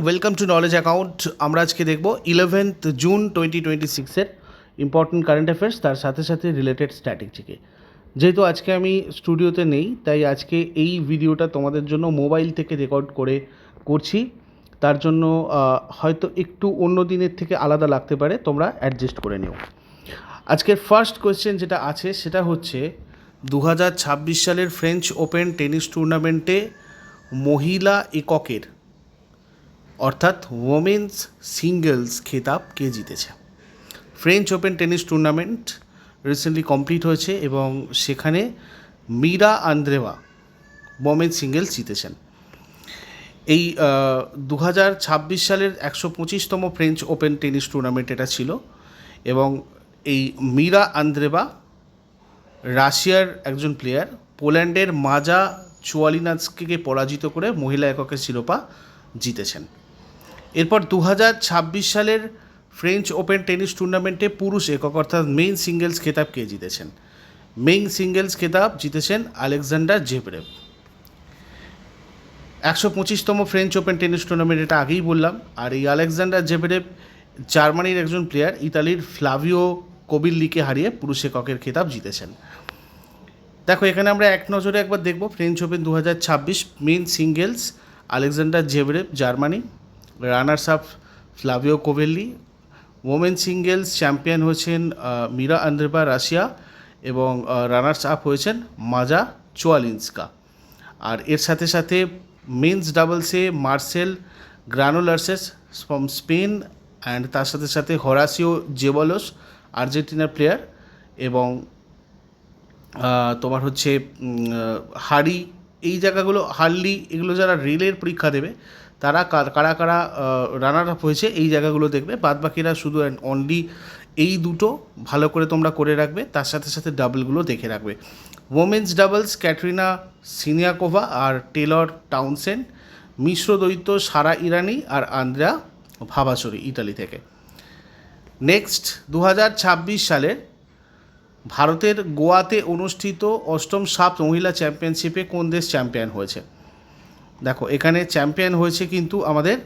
Welcome to knowledge account. আমরা আজকে দেখব 11th জুন 2026-এর ইম্পর্টেন্ট কারেন্ট অ্যাফেয়ার্স, তার সাথে সাথে রিলেটেড স্ট্র্যাটেজিকে। যেহেতু আজকে আমি স্টুডিওতে নেই, তাই আজকে এই ভিডিওটা তোমাদের জন্য মোবাইল থেকে রেকর্ড করছি। তার জন্য হয়তো একটু অন্য দিনের থেকে আলাদা লাগতে পারে, তোমরা অ্যাডজাস্ট করে নিও। আজকের ফার্স্ট কোয়েশ্চেন যেটা আছে সেটা হচ্ছে 2026 সালের ফ্রেঞ্চ ওপেন টেনিস টুর্নামেন্টে মহিলা এককের অর্থাৎ ওমেন্স সিঙ্গলস খেতাব কে জিতেছে? French Open tennis tournament recently complete হয়েছে এবং সেখানে মিরা আন্দ্রেভা ওমেন্স সিঙ্গলস জিতেছেন। এই 2026 সালের 125তম ফ্রেঞ্চ ওপেন টেনিস টুর্নামেন্ট এটা ছিল এবং এই মিরা আন্দ্রেভা রাশিয়ার একজন প্লেয়ার, পোল্যান্ডের মাজা চুয়ালিনাস্কিকে পরাজিত করে মহিলা এককের শিরোপা জিতেছেন। এরপর 2026 সালের ফ্রেঞ্চ ওপেন টেনিস টুর্নামেন্টে পুরুষ একক অর্থাৎ মেইন সিঙ্গেলস খেতাব কে জিতেছেন? মেইন সিঙ্গেলস খেতাব জিতেছেন আলেকজান্ডার জেভরেভ। 125তম ফ্রেঞ্চ ওপেন টেনিস টুর্নামেন্ট, এটা আগেই বললাম। আর এই আলেকজান্ডার জেভরেভ জার্মানির একজন প্লেয়ার, ইতালির ফ্লাভিও কোবিল্লিকে হারিয়ে পুরুষ এককের খেতাব জিতেছেন। দেখো, এখানে আমরা এক নজরে একবার দেখব French Open 2026 main singles Alexander Zverev Germany, runners up Flavio Cobolli. Women singles champion হয়েছেন মিরা আন্দ্রেভা রাশিয়া এবং রানার্স আপ হয়েছেন মাজা চুয়ালিন্সকা। আর এর সাথে সাথে মেন্স ডাবলসে Marcel Granollers from Spain and তার সাথে সাথে হরাসিও জেবালোস আর্জেন্টিনার প্লেয়ার এবং তোমার হচ্ছে হার্লি এগুলো যারা রেলের পরীক্ষা দেবে তারা কারা কারা রানার আপ হয়েছে এই জায়গাগুলো দেখবে। বাদবাকিরা শুধু অ্যান্ড অনলি এই দুটো ভালো করে তোমরা করে রাখবে, তার সাথে সাথে ডাবলগুলো দেখে রাখবে। ওমেন্স ডাবলস ক্যাটরিনা সিনিয়াকোভা আর টেলর টাউনসেন্ড, মিশ্র দ্বৈত সারা ইরানি আর আন্দ্রেয়া ভাবাসরি ইতালি থেকে। নেক্সট 2026 সালের ভারতের গোয়াতে অনুষ্ঠিত 8ম সাফ মহিলা চ্যাম্পিয়নশিপে কোন দেশ চ্যাম্পিয়ন হয়েছে? দেখো, এখানে চ্যাম্পিয়ন হয়েছে কিন্তু আমাদের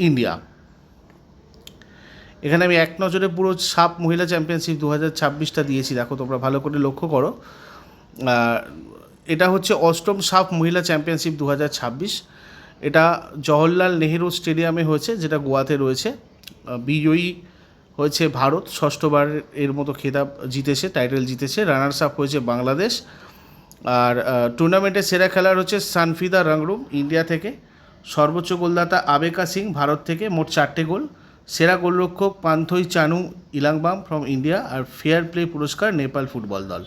ইন্ডিয়া। এখানে আমি এক নজরে পুরো সাফ মহিলা চ্যাম্পিয়নশিপ 2026টা দিয়েছি, দেখো তোমরা ভালো করে লক্ষ্য করো। এটা হচ্ছে 8ম সাফ মহিলা চ্যাম্পিয়নশিপ 2026। এটা জওহরলাল নেহেরু স্টেডিয়ামে হয়েছে, যেটা গোয়াতে রয়েছে। বিজয়ী হয়েছে ভারত, 6বার এর মতো খেতাব জিতেছে, টাইটেল জিতেছে। রানার্স আপ হয়েছে বাংলাদেশ। আর টুর্নামেন্টের সেরা খেলার হচ্ছে সানফিদা রাংরুম ইন্ডিয়া থেকে, সর্বোচ্চ গোলদাতা আবেকা সিং ভারত থেকে, মোট 4টে গোল। সেরা গোলরক্ষক পান্থই চানু ইলাংবাম ফ্রম ইন্ডিয়া। আর ফেয়ার প্লে পুরস্কার নেপাল ফুটবল দল।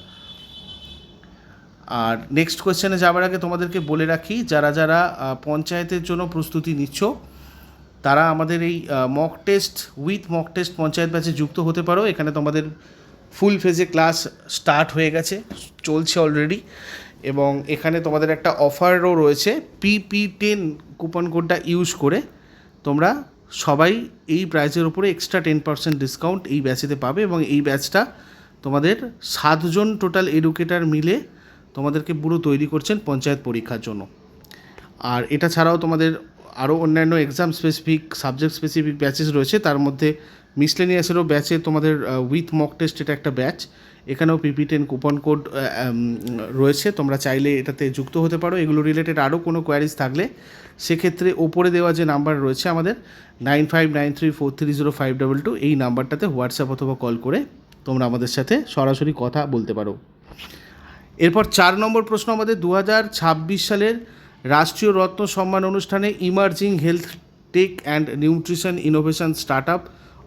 আর নেক্সট কোয়েশ্চেনে যাওয়ার আগে তোমাদেরকে বলে রাখি, যারা যারা পঞ্চায়েতের জন্য প্রস্তুতি নিচ্ছ তারা আমাদের এই মক টেস্ট পঞ্চায়েত ব্যাচে যুক্ত হতে পারো। এখানে তোমাদের ফুল ফেজে ক্লাস স্টার্ট হয়ে গেছে, চলছে অলরেডি, এবং এখানে তোমাদের একটা অফারও রয়েছে। PP10 কুপন কোডটা ইউজ করে তোমরা সবাই এই প্রাইসের উপরে এক্সট্রা 10% ডিসকাউন্ট এই ব্যাচেতে পাবে। এবং এই ব্যাচটা তোমাদের 7জন টোটাল এডুকেটার মিলে তোমাদেরকে পুরো তৈরি করছেন পঞ্চায়েত পরীক্ষার জন্য। আর এটা ছাড়াও তোমাদের আরও অন্যান্য exam specific, subject specific batches রয়েছে। তার মধ্যে মিসলেনিয়াসেরও ব্যাচে তোমাদের উইথ মক টেস্ট এটা একটা ব্যাচ, এখানেও PP10 কুপন কোড রয়েছে, তোমরা চাইলে এটাতে যুক্ত হতে পারো। এগুলো রিলেটেড আরও কোনো কোয়ারিজ থাকলে সেক্ষেত্রে ওপরে দেওয়া যে নাম্বার রয়েছে আমাদের 9593430522, এই নাম্বারটাতে হোয়াটসঅ্যাপ অথবা কল করে তোমরা আমাদের সাথে সরাসরি কথা বলতে পারো। এরপর 4 নম্বর প্রশ্ন আমাদের 2026 সালের রাষ্ট্রীয় রত্ন সম্মান অনুষ্ঠানে emerging health tech and nutrition innovation startup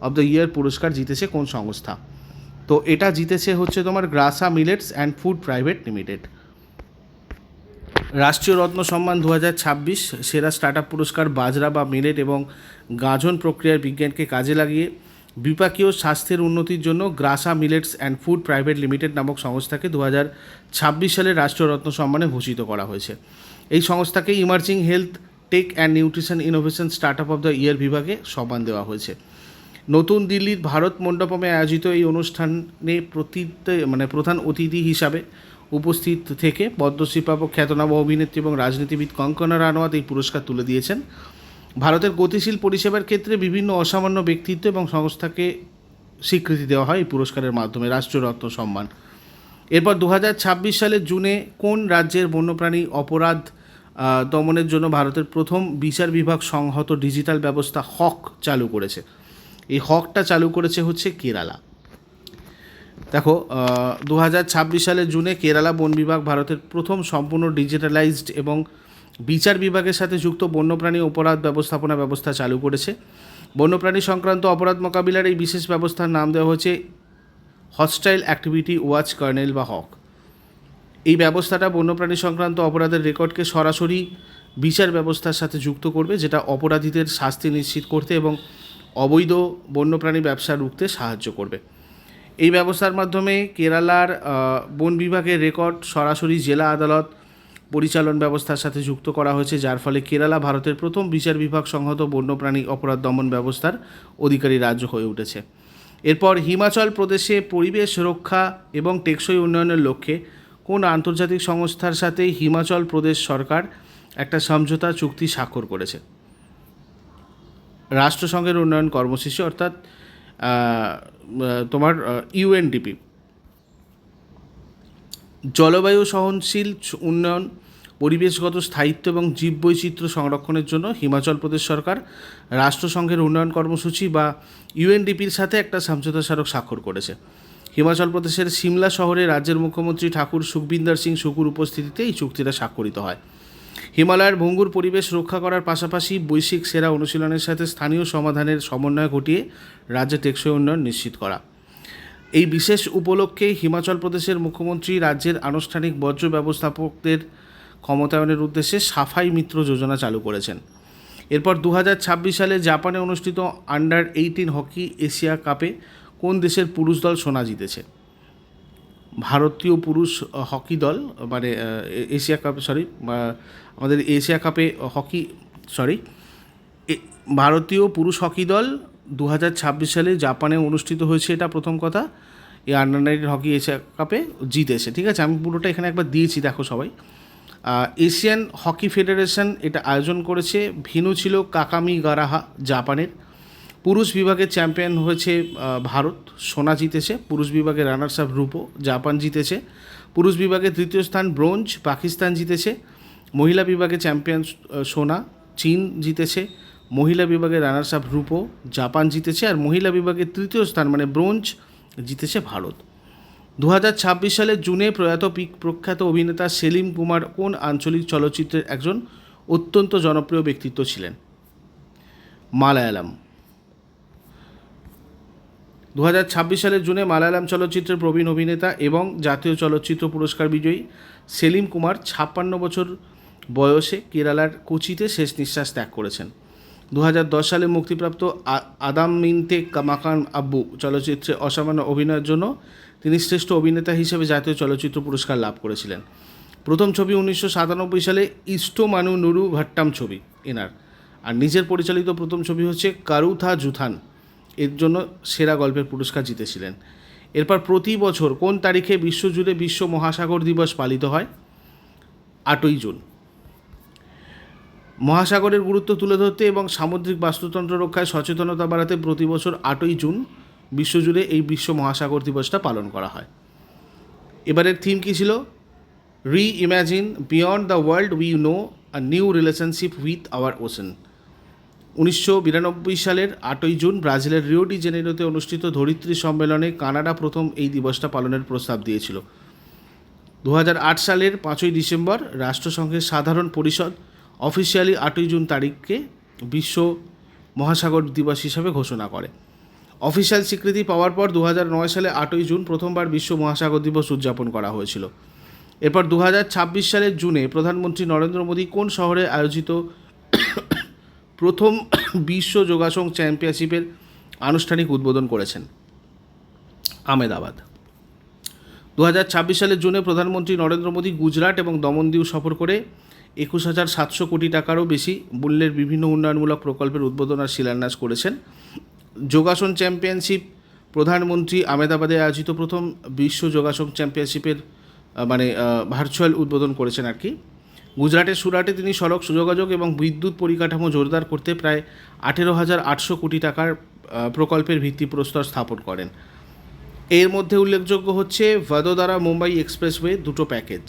of the year পুরস্কার জিতেছে কোন সংস্থা? তো এটা জিতেছে হচ্ছে তোমার Grasa millets and food private limited. রাষ্ট্রীয় রত্ন সম্মান 2026 সেরা স্টার্ট আপ পুরস্কার বাজরা বা মিলেট এবং গাজন প্রক্রিয়ার বিজ্ঞানকে কাজে লাগিয়ে বিপাকীয় স্বাস্থ্যের উন্নতির জন্য Graca millets and food private limited নামক সংস্থাকে 2026 সালের রাষ্ট্রীয় রত্ন সম্মানে ভূষিত করা হয়েছে। এই সংস্থাকে emerging health tech and nutrition innovation startup of the year বিভাগে সম্মান দেওয়া হয়েছে। নতুন দিল্লির ভারত মণ্ডপমে আয়োজিত এই অনুষ্ঠানে প্রধান অতিথি হিসাবে উপস্থিত থেকে পদ্মশ্রী প্রাপক খ্যাতনামা অভিনেত্রী এবং রাজনীতিবিদ কঙ্কনা রানাওয়াত এই পুরস্কার তুলে দিয়েছেন। ভারতের গতিশীল পরিষেবার ক্ষেত্রে বিভিন্ন অসামান্য ব্যক্তিত্ব এবং সংস্থাকে স্বীকৃতি দেওয়া হয় এই পুরস্কারের মাধ্যমে, রাষ্ট্ররত্ন সম্মান। এরপর 2026 সালের জুনে কোন রাজ্যের বন্যপ্রাণী অপরাধ দমনের জন্য ভারতের প্রথম বিচার বিভাগ সংহত ডিজিটাল ব্যবস্থা হক চালু করেছে? এই হকটা চালু করেছে হচ্ছে কেরালা। দেখো, 2026 সালের জুনে কেরালা বন বিভাগ ভারতের প্রথম সম্পূর্ণ ডিজিটালাইজড এবং বিচার বিভাগের সাথে যুক্ত বন্যপ্রাণী অপরাধ ব্যবস্থাপনা ব্যবস্থা চালু করেছে। বন্যপ্রাণী সংক্রান্ত অপরাধ মোকাবিলার এই বিশেষ ব্যবস্থার নাম দেওয়া হয়েছে হস্টাইল অ্যাক্টিভিটি ওয়াচ কার্নেল বা হক। এই ব্যবস্থাটা বন্যপ্রাণী সংক্রান্ত অপরাধের রেকর্ডকে সরাসরি বিচার ব্যবস্থার সাথে যুক্ত করবে, যেটা অপরাধীদের শাস্তি নিশ্চিত করতে এবং অবৈধ বন্যপ্রাণী ব্যবসা রুখতে সাহায্য করবে। এই ব্যবস্থার মাধ্যমে কেরালার বন বিভাগের রেকর্ড সরাসরি জেলা আদালত পরিচালন ব্যবস্থার সাথে যুক্ত করা হয়েছে, যার ফলে কেরালা ভারতের প্রথম বিচার বিভাগ সংহত বন্যপ্রাণী অপরাধ দমন ব্যবস্থার অধিকারী রাজ্য হয়ে উঠেছে। এরপর হিমাচল প্রদেশে পরিবেশ রক্ষা এবং টেকসই উন্নয়নের লক্ষ্যে কোন আন্তর্জাতিক সংস্থার সাথে হিমাচল প্রদেশ সরকার একটা সমঝোতা চুক্তি স্বাক্ষর করেছে? রাষ্ট্রসংঘের উন্নয়ন কর্মসূচি, অর্থাৎ তোমার ইউএনডিপি। জলবায়ু সহনশীল উন্নয়ন, পরিবেশগত স্থায়িত্ব এবং জীববৈচিত্র্য সংরক্ষণের জন্য হিমাচল প্রদেশ সরকার রাষ্ট্রসংঘের উন্নয়ন কর্মসূচি বা ইউএনডিপির সাথে একটা সমঝোতা স্মারক স্বাক্ষর করেছে। হিমাচল প্রদেশের সিমলা শহরে রাজ্যের মুখ্যমন্ত্রী ঠাকুর সুখবিন্দর সিং সুকুর উপস্থিতিতে এই চুক্তিটা স্বাক্ষরিত হয়। হিমালয়ের ভঙ্গুর পরিবেশ রক্ষা করার পাশাপাশি বৈশ্বিক সেরা অনুশীলনের সাথে স্থানীয় সমাধানের সমন্বয় ঘটিয়ে রাজ্যে টেকসই উন্নয়ন নিশ্চিত করা। এই বিশেষ উপলক্ষে হিমাচল প্রদেশের মুখ্যমন্ত্রী রাজ্যের আনুষ্ঠানিক বর্জ্য ব্যবস্থাপকদের ক্ষমতায়নের উদ্দেশ্যে সাফাই মিত্র যোজনা চালু করেছেন। এরপর 2026 সালে জাপানে অনুষ্ঠিত আন্ডার-18 হকি এশিয়া কাপে কোন দেশের পুরুষ দল সোনা জিতেছে? ভারতীয় পুরুষ হকি দল, মানে এশিয়া কাপ, আমাদের এশিয়া কাপে হকি, ভারতীয় পুরুষ হকি দল 2026 সালে জাপানে অনুষ্ঠিত হয়েছে, এটা প্রথম কথা। এই আন্ডার-19 হকি এশিয়া কাপে জিতেছে, ঠিক আছে? আমি পুরোটা এখানে একবার দিয়েছি, দেখো সবাই। এশিয়ান হকি ফেডারেশন এটা আয়োজন করেছে, ভেন্যু ছিল কাকামিগারাহা, জাপানের। পুরুষ বিভাগের চ্যাম্পিয়ন হয়েছে ভারত, সোনা জিতেছে। পুরুষ বিভাগে রানার্স আপ রূপো, জাপান জিতেছে। পুরুষ বিভাগে তৃতীয় স্থান ব্রোঞ্জ, পাকিস্তান জিতেছে। মহিলা বিভাগে চ্যাম্পিয়ন সোনা, চীন জিতেছে। মহিলা বিভাগে রানার্স আপ রূপো, জাপান জিতেছে। আর মহিলা বিভাগে তৃতীয় স্থান মানে ব্রোঞ্জ জিতেছে ভারত। 2026 সালের জুনে প্রয়াত প্রখ্যাত অভিনেতা সেলিম কুমার কোন আঞ্চলিক চলচ্চিত্রের একজন অত্যন্ত জনপ্রিয় ব্যক্তিত্ব ছিলেন? মালায়ালাম। 2026 সালের জুনে মালায়ালাম চলচ্চিত্রের প্রবীণ অভিনেতা এবং জাতীয় চলচ্চিত্র পুরস্কার বিজয়ী সেলিম কুমার 56 বছর বয়সে কেরালার কোচিতে শেষ নিঃশ্বাস ত্যাগ করেছেন। 2010 সালে মুক্তিপ্রাপ্ত আদাম মিনতে কামাকান আব্বু চলচ্চিত্রে অসামান্য অভিনয়ের জন্য তিনি শ্রেষ্ঠ অভিনেতা হিসেবে জাতীয় চলচ্চিত্র পুরস্কার লাভ করেছিলেন। প্রথম ছবি 1997 সালে ইস্টো মানু নুরু ভাট্টাম ছবি এনার। আর নিজের পরিচালিত প্রথম ছবি হচ্ছে কারুথা জুথান, এর জন্য সেরা গল্পের পুরস্কার জিতেছিলেন। এরপর প্রতি বছর কোন তারিখে বিশ্বজুড়ে বিশ্ব মহাসাগর দিবস পালিত হয়? 8ই জুন। মহাসাগরের গুরুত্ব তুলে ধরতে এবং সামুদ্রিক বাস্তুতন্ত্র রক্ষায় সচেতনতা বাড়াতে প্রতি বছর 8ই জুন বিশ্বজুড়ে এই বিশ্ব মহাসাগর দিবসটা পালন করা হয়। এবারের থিম কী ছিল? Reimagine beyond the world we know, a new relationship with our ocean. 1992 সালের 8ই জুন ব্রাজিলের রিও ডি জেনেরোতে অনুষ্ঠিত ধরিত্রী সম্মেলনে কানাডা প্রথম এই দিবসটা পালনের প্রস্তাব দিয়েছিল। 2008 সালের 5ই ডিসেম্বর রাষ্ট্রসংঘের সাধারণ পরিষদ অফিসিয়ালি 8ই জুন তারিখকে বিশ্ব মহাসাগর দিবস হিসাবে ঘোষণা করে। অফিসিয়াল স্বীকৃতি পাওয়ার পর 2009 সালে 8ই জুন প্রথমবার বিশ্ব মহাসাগর দিবস উদযাপন করা হয়েছিল। এরপর 2026 সালের জুনে প্রধানমন্ত্রী নরেন্দ্র মোদী কোন শহরে আয়োজিত প্রথম বিশ্ব যোগাসন চ্যাম্পিয়নশিপের আনুষ্ঠানিক উদ্বোধন করেছেন? আহমেদাবাদ। 2026 সালের জুনে প্রধানমন্ত্রী নরেন্দ্র মোদী গুজরাট এবং দমনদিউ সফর করে 21,700 কোটি টাকারও বেশি মূল্যের বিভিন্ন উন্নয়নমূলক প্রকল্পের উদ্বোধন আর শিলান্যাস করেছেন। যোগাসন চ্যাম্পিয়নশিপ প্রধানমন্ত্রী আহমেদাবাদে আয়োজিত প্রথম বিশ্ব যোগাসন চ্যাম্পিয়নশিপের ভার্চুয়াল উদ্বোধন করেছেন আর কি। গুজরাটের সুরাটে তিনি সড়ক যোগাযোগ এবং বিদ্যুৎ পরিকাঠামো জোরদার করতে প্রায় 18,800 কোটি টাকার প্রকল্পের ভিত্তিপ্রস্তর স্থাপন করেন। এর মধ্যে উল্লেখযোগ্য হচ্ছে ভাদোদারা মুম্বাই এক্সপ্রেসওয়ে 2টো প্যাকেজ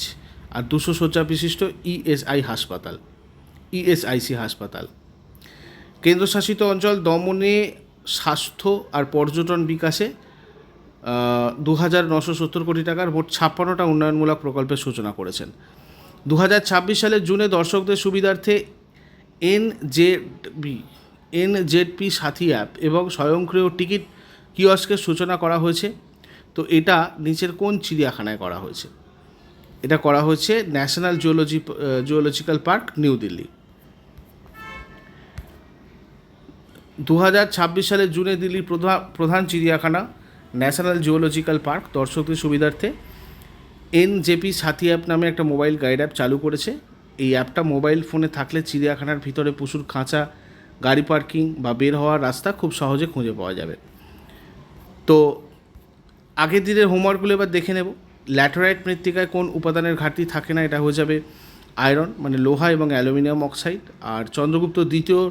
আর 200 শয্যা বিশিষ্ট ইএসআইসি হাসপাতাল। কেন্দ্রশাসিত অঞ্চল দমনে স্বাস্থ্য আর পর্যটন বিকাশে 2,970 কোটি টাকার মোট 56টা উন্নয়নমূলক প্রকল্পের সূচনা করেছেন। 2026 সালের জুনে দর্শকদের সুবিধার্থে এনজেডপি সাথী অ্যাপ এবং স্বয়ংক্রিয় টিকিট কিয়স্কের সূচনা করা হয়েছে। তো এটা নিচের কোন চিড়িয়াখানায় করা হয়েছে? এটা করা হয়েছে national zoological park, new Delhi. 2026 সালের জুনে দিল্লির প্রধান চিড়িয়াখানা ন্যাশনাল জুওলজিক্যাল পার্ক দর্শকদের সুবিধার্থে এনজেপি সাথী অ্যাপ নামে একটা মোবাইল গাইড অ্যাপ চালু করেছে। এই অ্যাপটা মোবাইল ফোনে থাকলে চিড়িয়াখানার ভিতরে পশুর খাঁচা, গাড়ি পার্কিং বা বের হওয়ার রাস্তা খুব সহজে খুঁজে পাওয়া যাবে। তো আগের দিনের হোমওয়ার্কগুলো এবার দেখে নেব। ল্যাটেরাইট মৃত্তিকায় কোন উপাদানের ঘাটতি থাকে না? এটা হয়ে যাবে আয়রন, মানে লোহা এবং অ্যালুমিনিয়াম অক্সাইড। আর চন্দ্রগুপ্ত দ্বিতীয়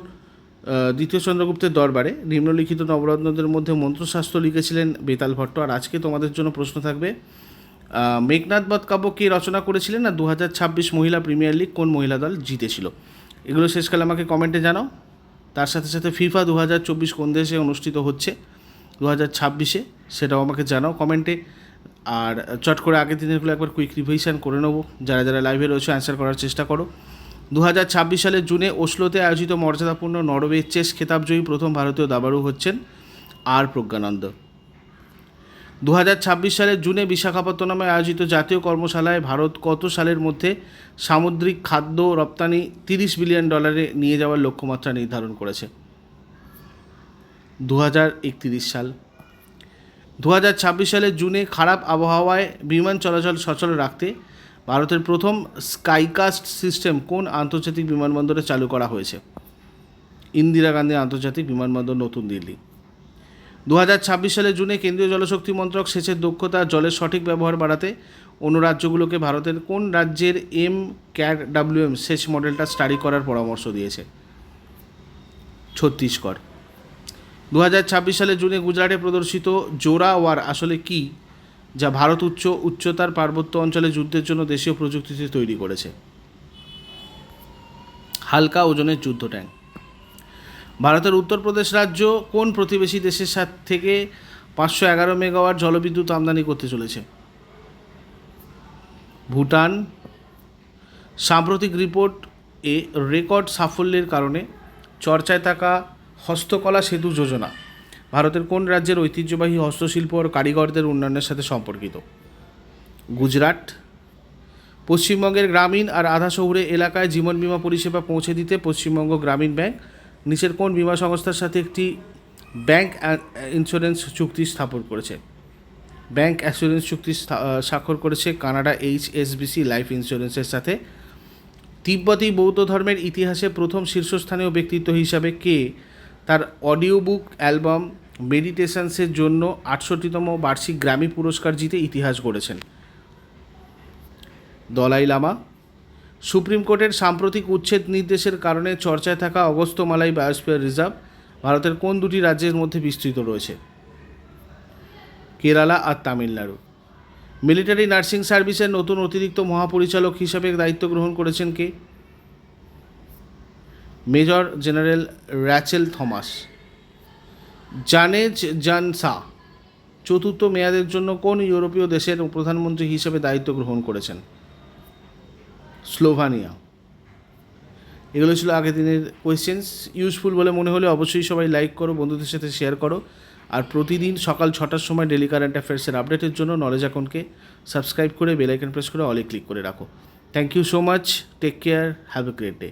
চন্দ্রগুপ্তের দরবারে নিম্নলিখিত নবরত্নদের মধ্যে মন্ত্রশাস্ত্র লিখেছিলেন বেতাল ভট্ট। আর আজকে তোমাদের জন্য প্রশ্ন থাকবে, মেঘনাদ বধ কাব্য কে রচনা করেছিলেন? না 2026 মহিলা প্রিমিয়ার লিগ কোন মহিলা দল জিতেছিল? এগুলো শেষকালে আমাকে কমেন্টে জানাও। তার সাথে সাথে ফিফা 2024 কোন দেশে অনুষ্ঠিত হচ্ছে 2026-এ, সেটাও আমাকে জানাও কমেন্টে। আর চট করে আগের দিনেরগুলো একবার কুইক রিভিশন করে নেবো। যারা যারা লাইভে রয়েছে অ্যান্সার করার চেষ্টা করো। 2026 সালের জুনে ওসলোতে আয়োজিত মর্যাদাপূর্ণ নরওয়ে চেস খেতাবজয়ী প্রথম ভারতীয় দাবাড়ু হচ্ছেন আর প্রজ্ঞানন্দ। 2026 সালের জুনে বিশাখাপত্তনমে আয়োজিত জাতীয় কর্মশালায় ভারত কত সালের মধ্যে সামুদ্রিক খাদ্য রপ্তানি $30 বিলিয়ন নিয়ে যাওয়ার লক্ষ্যমাত্রা নির্ধারণ করেছে? 2031 সাল। 2026 সালের জুনে খারাপ আবহাওয়ায় বিমান চলাচল সচল রাখতে ভারতের প্রথম স্কাইকাস্ট সিস্টেম কোন আন্তর্জাতিক বিমানবন্দরে চালু করা হয়েছে? ইন্দিরা গান্ধী আন্তর্জাতিক বিমানবন্দর, নতুন দিল্লি। 2026 সালের জুনে কেন্দ্রীয় জলশক্তি মন্ত্রক সেচের দক্ষতা, জলের সঠিক ব্যবহার বাড়াতে অন্য রাজ্যগুলোকে ভারতের কোন রাজ্যের MCADWM সেচ মডেলটা স্টাডি করার পরামর্শ দিয়েছে? ছত্তিশগড়। 2026 সালের জুনে গুজরাটে প্রদর্শিত জোরাওয়ার আসলে কি, যা ভারত উচ্চতার পার্বত্য অঞ্চলে যুদ্ধের জন্য দেশীয় প্রযুক্তিতে তৈরি করেছে? হালকা ওজনের যুদ্ধ ট্যাঙ্ক। ভারতের উত্তরপ্রদেশ রাজ্য কোন প্রতিবেশী দেশের থেকে 511 মেগাওয়াট জলবিদ্যুৎ আমদানি করতে চলেছে? ভুটান। সাম্প্রতিক রিপোর্টে রেকর্ড সাফল্যের কারণে চর্চায় থাকা হস্তকলা সেতু যোজনা ভারতের কোন রাজ্যের ঐতিহ্যবাহী হস্তশিল্প ও কারিগরদের উন্নয়নের সাথে সম্পর্কিত? গুজরাট। পশ্চিমবঙ্গের গ্রামীণ আর আধা শহুরে এলাকায় জীবন বীমা পরিষেবা পৌঁছে দিতে পশ্চিমবঙ্গ গ্রামীণ ব্যাংক নিচের কোন বীমা সংস্থার সাথে একটি ব্যাংক ইন্স্যুরেন্স চুক্তি স্থাপন করেছে? ব্যাংক অ্যাসুরেন্স চুক্তি স্বাক্ষর করেছে কানাডা HSBC লাইফ ইন্স্যুরেন্সের সাথে। তিব্বতী বৌদ্ধ ধর্মের ইতিহাসে প্রথম শীর্ষস্থানীয় ব্যক্তিত্ব হিসাবে কে তার অডিও বুক অ্যালবাম মেডিটেশনসের জন্য 68তম বার্ষিক গ্র্যামি পুরস্কার জিতে ইতিহাস গড়েছেন? দলাই লামা। সুপ্রিম কোর্টের সাম্প্রতিক উচ্ছেদ নির্দেশের কারণে চর্চায় থাকা অগস্ত্যমালাই বায়োস্ফিয়ার রিজার্ভ ভারতের কোন দুটি রাজ্যের মধ্যে বিস্তৃত রয়েছে? কেরালা আর তামিলনাড়ু। মিলিটারি নার্সিং সার্ভিসের নতুন অতিরিক্ত মহাপরিচালক হিসাবে দায়িত্ব গ্রহণ করেছেন কে? Major general Rachel Thomas. জানেজ জানসা চতুর্থ মেয়াদের জন্য কোন ইউরোপীয় দেশের প্রধানমন্ত্রী হিসেবে দায়িত্ব গ্রহণ করেছেন? স্লোভানিয়া। এগুলো ছিল আগের দিনের কোয়েশ্চেন্স। ইউজফুল বলে মনে হলে অবশ্যই সবাই লাইক করো, বন্ধুদের সাথে শেয়ার করো। আর প্রতিদিন সকাল 6টার সময় ডেলি কারেন্ট অ্যাফেয়ার্সের আপডেটের জন্য নলেজ অ্যাকাউন্টকে সাবস্ক্রাইব করে বেল আইকন প্রেস করে অলে ক্লিক করে রাখো। Thank you so much, take care, have a great day.